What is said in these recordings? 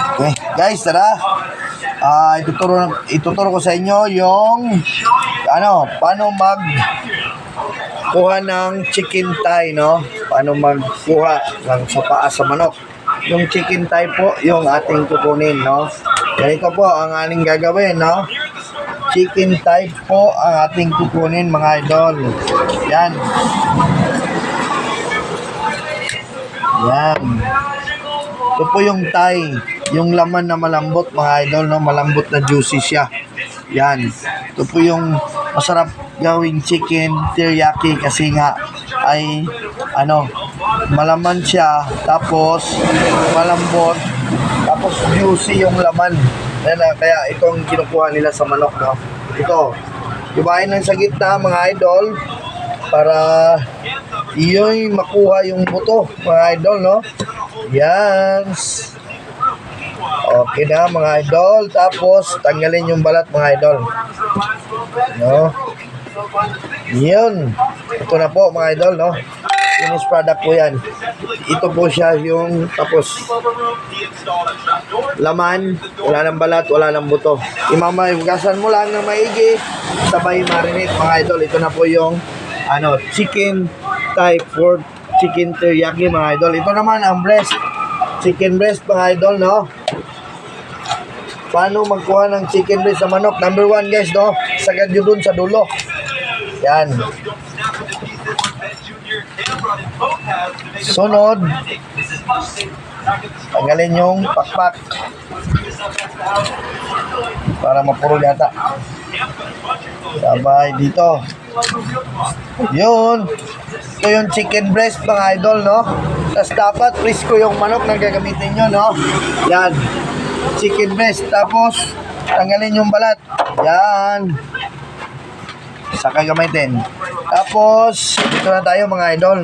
Okay, guys, tara. Ituturo ko sa inyo yung paano kuha ng chicken thigh, no? Paano magkuha ng sa paa sa manok. Yung chicken thigh po, yung ating kukunin, no? Ganito po ang ating gagawin, no? Chicken thigh po ang ating kukunin, mga idol. Yan. Yan. Ito po yung thigh. Yung laman na malambot, mga idol, no? Malambot na juicy siya. Yan. Ito po yung masarap gawing chicken teriyaki kasi nga ay malaman siya, tapos malambot, tapos juicy yung laman. Kaya itong kinukuha nila sa manok, no? Ito. Dibahin lang sa gitna, mga idol, para iyon makuha yung buto, mga idol, no? Yan. Okay na, mga idol. Tapos tanggalin yung balat, mga idol, no? Yun. Ito na po, mga idol, no? Finished product po yan. Ito po siya yung tapos laman, wala ng balat, wala ng buto. Imamahugasan mo lang ng maigi, sabay marinate, mga idol. Ito na po yung chicken thigh pork chicken teriyaki, mga idol. Ito naman ang breast, chicken breast, mga idol, no? Paano magkuha ng chicken breast sa manok? Number 1, guys, no? Sagad nyo dun sa dulo. Yan. Sunod, tanggalin yung pakpak para mapuro yata. Sabay dito. Yun. Ito yung chicken breast, mga idol, no? Tapos dapat frisco yung manok na gagamitin nyo, no? Yan. Chicken breast. Tapos tanggalin yung balat. Yan. Saka gamitin. Tapos dito na tayo, mga idol.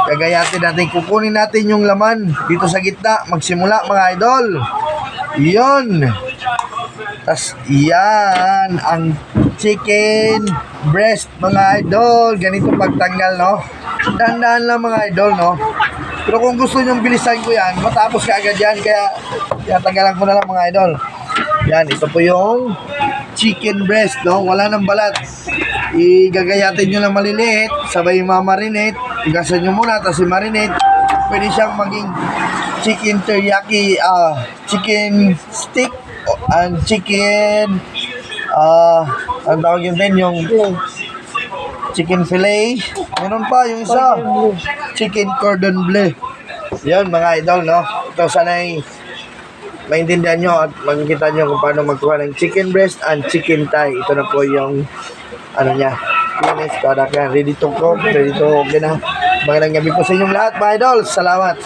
Gagayatin natin. Kukunin natin yung laman dito sa gitna. Magsimula, mga idol. Yun. Tapos yan ang chicken breast, mga idol. Ganito pagtanggal, no? Dahan-dahan lang, mga idol, no? Pero kung gusto nyo bilisan ko yan, matapos ka agad yan. Kaya tanggalan ko na lang, mga idol. Yan, ito po yung chicken breast, no? Wala nang balat. Igagayatin nyo lang maliliit, sabay mamarinate. Igasan nyo muna, tapos i-marinate. Pwede siyang maging chicken teriyaki, chicken stick, and chicken, ang tawag yun din, yung chicken fillet. Meron pa yung isa, chicken cordon bleu. Yan, mga idol, no? Ito sana'y maintindihan nyo at makikita nyo kung paano magkuha ng chicken breast and chicken thigh. Ito na po yung niya, finished product yan. Ready to cook, ready to okay na. Magandang gabi po sa inyong lahat, mga idol. Salamat.